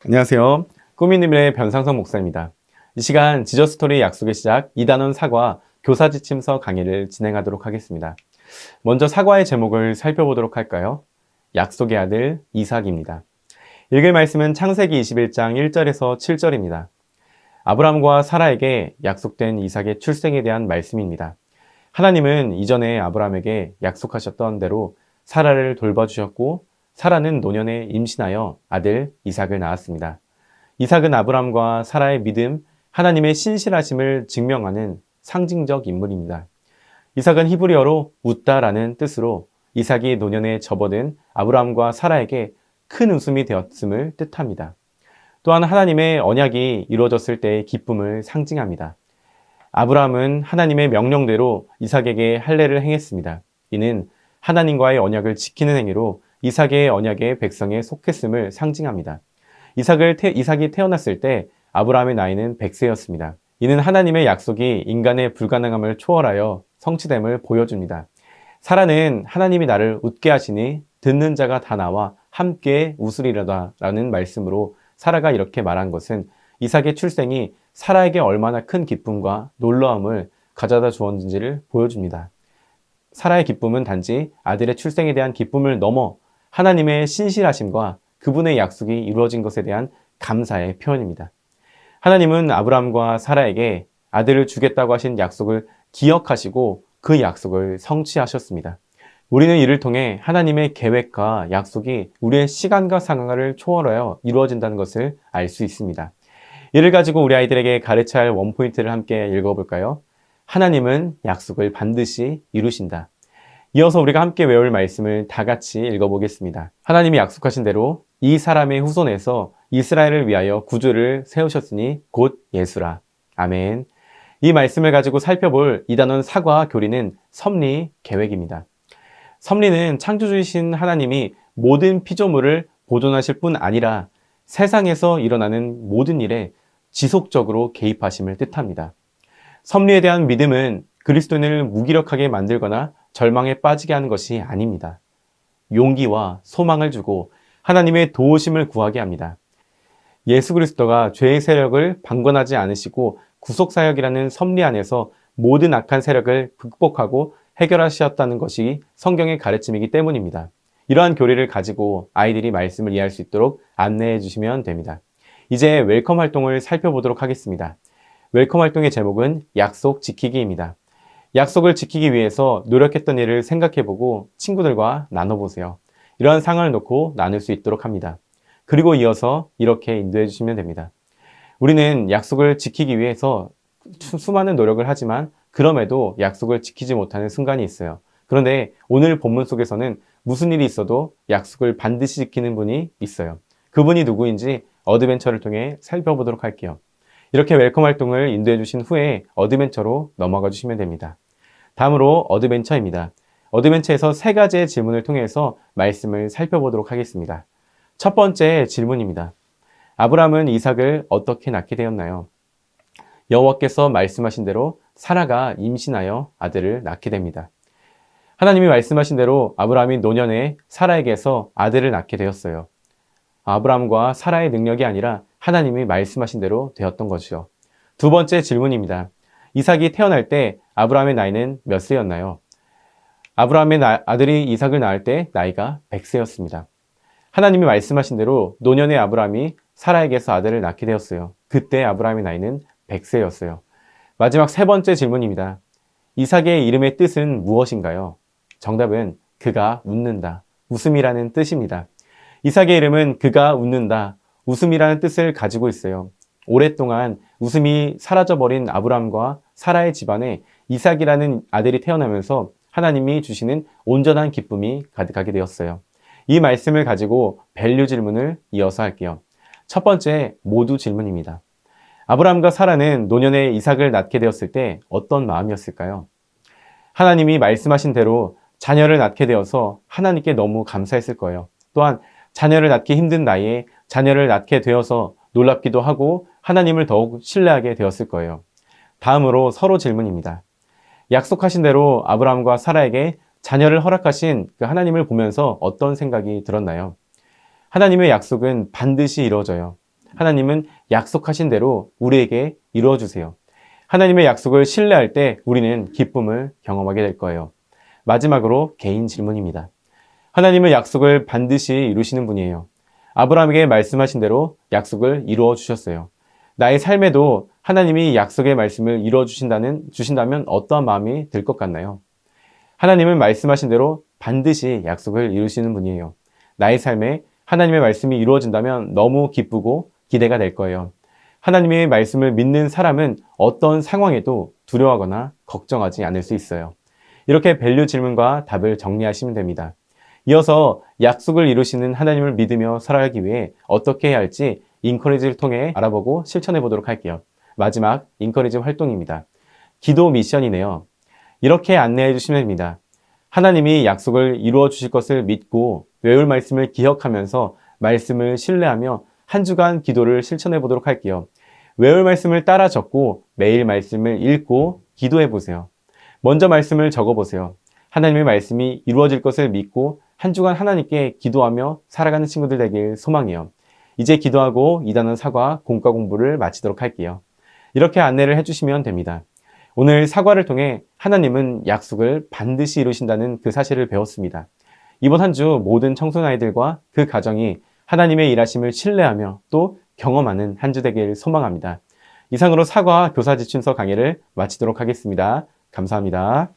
안녕하세요. 꾸미님의 변상성 목사입니다. 이 시간 지저스토리 약속의 시작 2단원 사과 교사지침서 강의를 진행하도록 하겠습니다. 먼저 사과의 제목을 살펴보도록 할까요? 약속의 아들 이삭입니다. 읽을 말씀은 창세기 21장 1절에서 7절입니다. 아브람과 사라에게 약속된 이삭의 출생에 대한 말씀입니다. 하나님은 이전에 아브람에게 약속하셨던 대로 사라를 돌봐주셨고 사라는 노년에 임신하여 아들 이삭을 낳았습니다. 이삭은 아브람과 사라의 믿음, 하나님의 신실하심을 증명하는 상징적 인물입니다. 이삭은 히브리어로 웃다라는 뜻으로 이삭이 노년에 접어든 아브람과 사라에게 큰 웃음이 되었음을 뜻합니다. 또한 하나님의 언약이 이루어졌을 때의 기쁨을 상징합니다. 아브람은 하나님의 명령대로 이삭에게 할례를 행했습니다. 이는 하나님과의 언약을 지키는 행위로 이삭의 언약의 백성에 속했음을 상징합니다. 이삭이 태어났을 때 아브라함의 나이는 100세였습니다. 이는 하나님의 약속이 인간의 불가능함을 초월하여 성취됨을 보여줍니다. 사라는 하나님이 나를 웃게 하시니 듣는 자가 다 나와 함께 웃으리로다 라는 말씀으로 사라가 이렇게 말한 것은 이삭의 출생이 사라에게 얼마나 큰 기쁨과 놀라움을 가져다 주었는지를 보여줍니다. 사라의 기쁨은 단지 아들의 출생에 대한 기쁨을 넘어 하나님의 신실하심과 그분의 약속이 이루어진 것에 대한 감사의 표현입니다. 하나님은 아브람과 사라에게 아들을 주겠다고 하신 약속을 기억하시고 그 약속을 성취하셨습니다. 우리는 이를 통해 하나님의 계획과 약속이 우리의 시간과 상황을 초월하여 이루어진다는 것을 알 수 있습니다. 이를 가지고 우리 아이들에게 가르쳐야 할 원포인트를 함께 읽어볼까요? 하나님은 약속을 반드시 이루신다. 이어서 우리가 함께 외울 말씀을 다 같이 읽어보겠습니다. 하나님이 약속하신 대로 이 사람의 후손에서 이스라엘을 위하여 구주를 세우셨으니 곧 예수라. 아멘. 이 말씀을 가지고 살펴볼 2단원 사과 교리는 섭리 계획입니다. 섭리는 창조주이신 하나님이 모든 피조물을 보존하실 뿐 아니라 세상에서 일어나는 모든 일에 지속적으로 개입하심을 뜻합니다. 섭리에 대한 믿음은 그리스도인을 무기력하게 만들거나 절망에 빠지게 하는 것이 아닙니다. 용기와 소망을 주고 하나님의 도우심을 구하게 합니다. 예수 그리스도가 죄의 세력을 방관하지 않으시고 구속사역이라는 섭리 안에서 모든 악한 세력을 극복하고 해결하셨다는 것이 성경의 가르침이기 때문입니다. 이러한 교리를 가지고 아이들이 말씀을 이해할 수 있도록 안내해 주시면 됩니다. 이제 웰컴 활동을 살펴보도록 하겠습니다. 웰컴 활동의 제목은 약속 지키기입니다. 약속을 지키기 위해서 노력했던 일을 생각해보고 친구들과 나눠보세요. 이러한 상황을 놓고 나눌 수 있도록 합니다. 그리고 이어서 이렇게 인도해 주시면 됩니다. 우리는 약속을 지키기 위해서 수많은 노력을 하지만 그럼에도 약속을 지키지 못하는 순간이 있어요. 그런데 오늘 본문 속에서는 무슨 일이 있어도 약속을 반드시 지키는 분이 있어요. 그분이 누구인지 어드벤처를 통해 살펴보도록 할게요. 이렇게 웰컴 활동을 인도해 주신 후에 어드벤처로 넘어가 주시면 됩니다. 다음으로 어드벤처입니다. 어드벤처에서 3가지의 질문을 통해서 말씀을 살펴보도록 하겠습니다. 첫 번째 질문입니다. 아브람은 이삭을 어떻게 낳게 되었나요? 여호와께서 말씀하신 대로 사라가 임신하여 아들을 낳게 됩니다. 하나님이 말씀하신 대로 아브람이 노년에 사라에게서 아들을 낳게 되었어요. 아브람과 사라의 능력이 아니라 하나님이 말씀하신 대로 되었던 것이죠. 두 번째 질문입니다. 이삭이 태어날 때 아브람의 나이는 몇 세였나요? 아브람의 아들이 이삭을 낳을 때 나이가 100세였습니다. 하나님이 말씀하신 대로 노년의 아브람이 사라에게서 아들을 낳게 되었어요. 그때 아브람의 나이는 100세였어요. 마지막 3번째 질문입니다. 이삭의 이름의 뜻은 무엇인가요? 정답은 그가 웃는다, 웃음이라는 뜻입니다. 이삭의 이름은 그가 웃는다, 웃음이라는 뜻을 가지고 있어요. 오랫동안 웃음이 사라져버린 아브람과 사라의 집안에 이삭이라는 아들이 태어나면서 하나님이 주시는 온전한 기쁨이 가득하게 되었어요. 이 말씀을 가지고 밸류 질문을 이어서 할게요. 첫 번째 모두 질문입니다. 아브람과 사라는 노년에 이삭을 낳게 되었을 때 어떤 마음이었을까요? 하나님이 말씀하신 대로 자녀를 낳게 되어서 하나님께 너무 감사했을 거예요. 또한 자녀를 낳기 힘든 나이에 자녀를 낳게 되어서 놀랍기도 하고 하나님을 더욱 신뢰하게 되었을 거예요. 다음으로 서로 질문입니다. 약속하신 대로 아브람과 사라에게 자녀를 허락하신 그 하나님을 보면서 어떤 생각이 들었나요? 하나님의 약속은 반드시 이루어져요. 하나님은 약속하신 대로 우리에게 이루어 주세요. 하나님의 약속을 신뢰할 때 우리는 기쁨을 경험하게 될 거예요. 마지막으로 개인 질문입니다. 하나님은 약속을 반드시 이루시는 분이에요. 아브라함에게 말씀하신 대로 약속을 이루어 주셨어요. 나의 삶에도 하나님이 약속의 말씀을 이루어 주신다면 어떠한 마음이 들 것 같나요? 하나님은 말씀하신 대로 반드시 약속을 이루시는 분이에요. 나의 삶에 하나님의 말씀이 이루어진다면 너무 기쁘고 기대가 될 거예요. 하나님의 말씀을 믿는 사람은 어떤 상황에도 두려워하거나 걱정하지 않을 수 있어요. 이렇게 밸류 질문과 답을 정리하시면 됩니다. 이어서 약속을 이루시는 하나님을 믿으며 살아가기 위해 어떻게 해야 할지 인커리지를 통해 알아보고 실천해 보도록 할게요. 마지막 인커리지 활동입니다. 기도 미션이네요. 이렇게 안내해 주시면 됩니다. 하나님이 약속을 이루어 주실 것을 믿고 외울 말씀을 기억하면서 말씀을 신뢰하며 한 주간 기도를 실천해 보도록 할게요. 외울 말씀을 따라 적고 매일 말씀을 읽고 기도해 보세요. 먼저 말씀을 적어 보세요. 하나님의 말씀이 이루어질 것을 믿고 한 주간 하나님께 기도하며 살아가는 친구들 되길 소망해요. 이제 기도하고 2단원 사과 공과 공부를 마치도록 할게요. 이렇게 안내를 해주시면 됩니다. 오늘 사과를 통해 하나님은 약속을 반드시 이루신다는 그 사실을 배웠습니다. 이번 한 주 모든 청소년아이들과 그 가정이 하나님의 일하심을 신뢰하며 또 경험하는 한 주 되길 소망합니다. 이상으로 사과 교사 지침서 강의를 마치도록 하겠습니다. 감사합니다.